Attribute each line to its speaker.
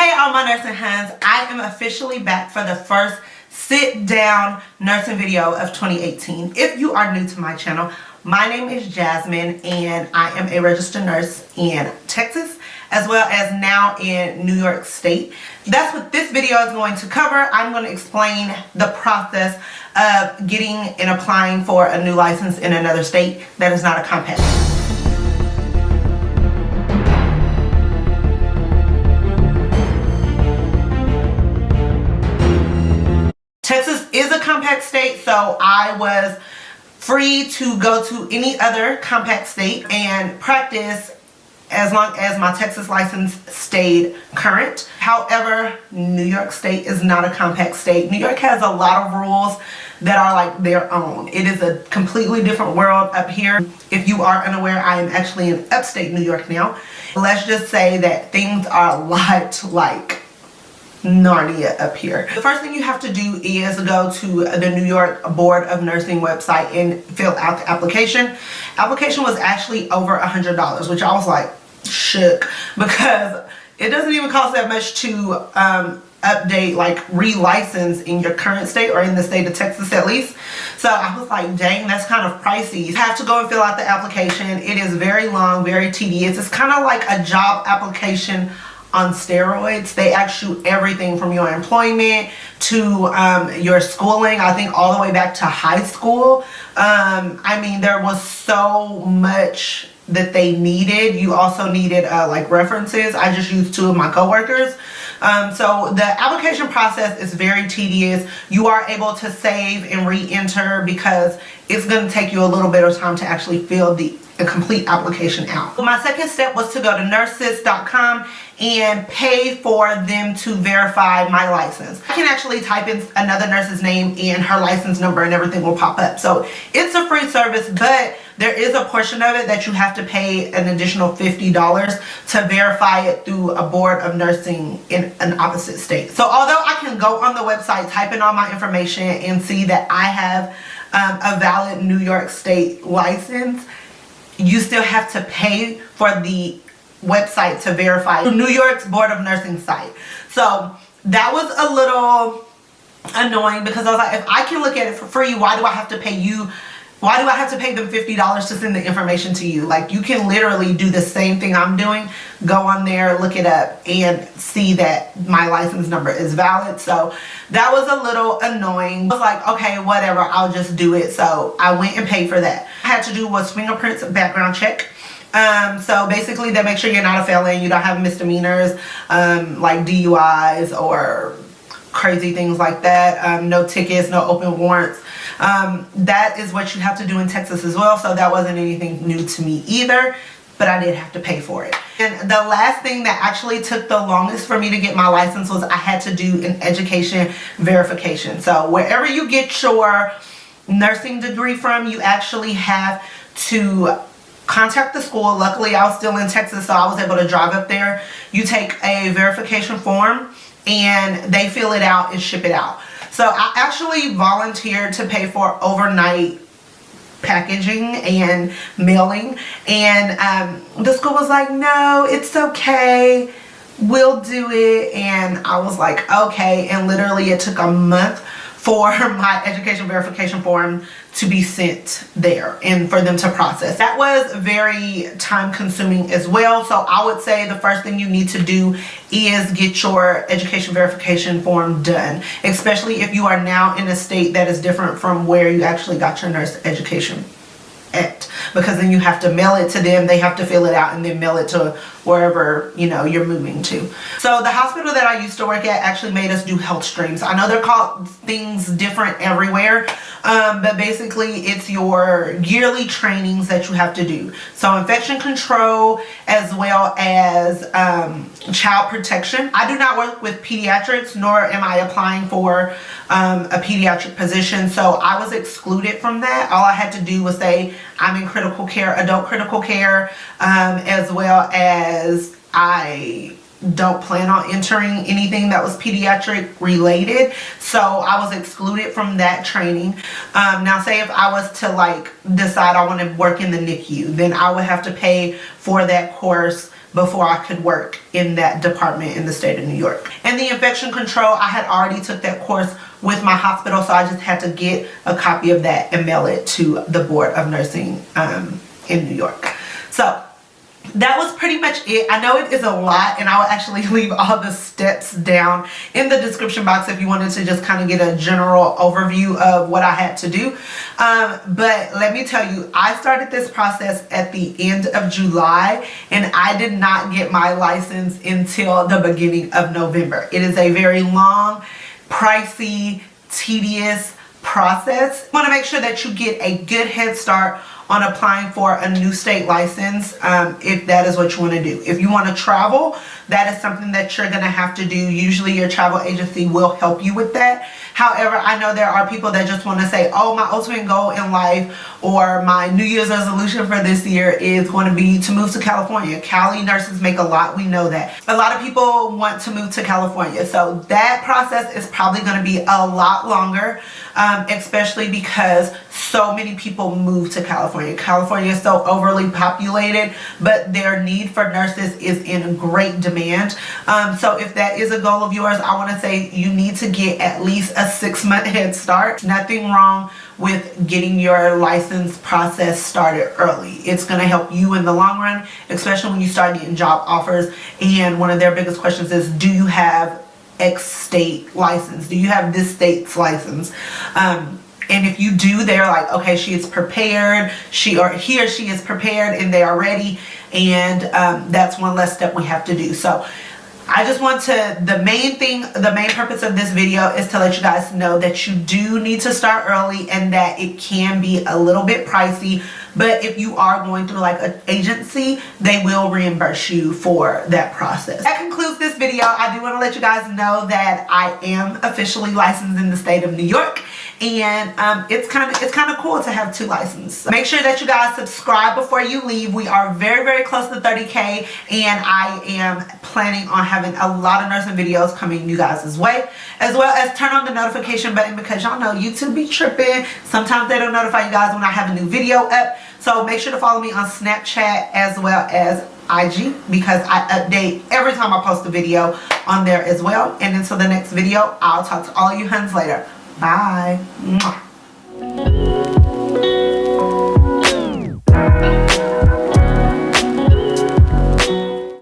Speaker 1: Hey all my nursing hands, I am officially back for the first sit down nursing video of 2018. If you are new to my channel, my name is Jasmine and I am a registered nurse in Texas as well as now in New York State. That's what this video is going to cover. I'm going to explain the process of getting and applying for a new license in another state that is not a compact. Texas is a compact state, so I was free to go to any other compact state and practice as long as my Texas license stayed current. However, New York State is not a compact state. New York has a lot of rules that are like their own. It is a completely different world up here. If you are unaware, I am actually in upstate New York now. Let's just say that things are a lot like Narnia up here. The first thing you have to do is go to the New York Board of Nursing website and fill out the application. Application was actually over $100, which I was like shook because it doesn't even cost that much to update, like relicense in your current state or in the state of Texas at least. So I was like, dang, that's kind of pricey. You have to go and fill out the application. It is very long, very tedious. It's kind of like a job application on steroids. They ask you everything from your employment to your schooling, I think all the way back to high school. I mean, there was so much that they needed. You also needed like references. I just used 2 of my coworkers. So the application process is very tedious. You are able to save and re-enter because it's going to take you a little bit of time to actually fill the complete application out. My second step was to go to nurses.com and pay for them to verify my license. I can actually type in another nurse's name and her license number and everything will pop up. So it's a free service, but there is a portion of it that you have to pay an additional $50 to verify it through a board of nursing in an opposite state. So although I can go on the website, type in all my information and see that I have a valid New York State license, you still have to pay for the website to verify New York's Board of Nursing site. So that was a little annoying because I was like, if I can look at it for free, why do I have to pay you? Why do I have to pay them $50 to send the information to you? Like, you can literally do the same thing I'm doing. Go on there, look it up, and see that my license number is valid. So that was a little annoying. I was like, okay, whatever, I'll just do it. So I went and paid for that. I had to do was Fingerprint background check. So basically they make sure you're not a felon, you don't have misdemeanors, like DUIs or crazy things like that. No tickets, no open warrants. That is what you have to do in Texas as well, so that wasn't anything new to me either, but I did have to pay for it. And the last thing that actually took the longest for me to get my license was I had to do an education verification. So wherever you get your nursing degree from, you actually have to contact the school. Luckily I was still in Texas, so I was able to drive up there. You take a verification form and they fill it out and ship it out. So I actually volunteered to pay for overnight packaging and mailing, and the school was like, no, it's okay, we'll do it. And I was like, okay. And literally it took a month for my education verification form to be sent there and for them to process. That was very time consuming as well. So I would say the first thing you need to do is get your education verification form done, especially if you are now in a state that is different from where you actually got your nurse education at, because then you have to mail it to them, they have to fill it out and then mail it to wherever, you know, you're moving to. So the hospital that I used to work at actually made us do health streams. I know they're called things different everywhere, but basically it's your yearly trainings that you have to do. So infection control as well as child protection. I do not work with pediatrics, nor am I applying for a pediatric position, so I was excluded from that. All I had to do was say I'm in critical care, adult critical care, as well as I don't plan on entering anything that was pediatric related, so I was excluded from that training. Now say if I was to like decide I want to work in the NICU, then I would have to pay for that course before I could work in that department in the state of New York. And the infection control, I had already took that course with my hospital, so I just had to get a copy of that and mail it to the Board of Nursing in New York. So that was pretty much it. I know it is a lot, and I will actually leave all the steps down in the description box if you wanted to just kind of get a general overview of what I had to do. But let me tell you, I started this process at the end of July, and I did not get my license until the beginning of November. It is a very long, pricey, tedious process. You want to make sure that you get a good head start on applying for a new state license, if that is what you want to do. If you want to travel, that is something that you're going to have to do. Usually your travel agency will help you with that. However, I know there are people that just want to say, oh, my ultimate goal in life or my New Year's resolution for this year is going to be to move to California. Cali nurses make a lot. We know that. A lot of people want to move to California. So that process is probably going to be a lot longer, especially because so many people move to California. California is so overly populated, but their need for nurses is in great demand. So if that is a goal of yours, I want to say you need to get at least a 6-month head start. Nothing wrong with getting your license process started early. It's going to help you in the long run, especially when you start getting job offers. And one of their biggest questions is, do you have X state license? Do you have this state's license? And if you do, they're like, okay, she is prepared. He or she is prepared and they are ready. And that's one less step we have to do. So I just want to, the main purpose of this video is to let you guys know that you do need to start early and that it can be a little bit pricey. But if you are going through like an agency, they will reimburse you for that process. That concludes this video. I do want to let you guys know that I am officially licensed in the state of New York. And it's kind of cool to have 2 licenses. Make sure that you guys subscribe before you leave. We are very, very close to 30K, and I am planning on having a lot of nursing videos coming you guys' way, as well as turn on the notification button, because y'all know YouTube be tripping. Sometimes they don't notify you guys when I have a new video up. So make sure to follow me on Snapchat as well as IG, because I update every time I post a video on there as well. And until the next video, I'll talk to all of you huns later. Bye. Mwah.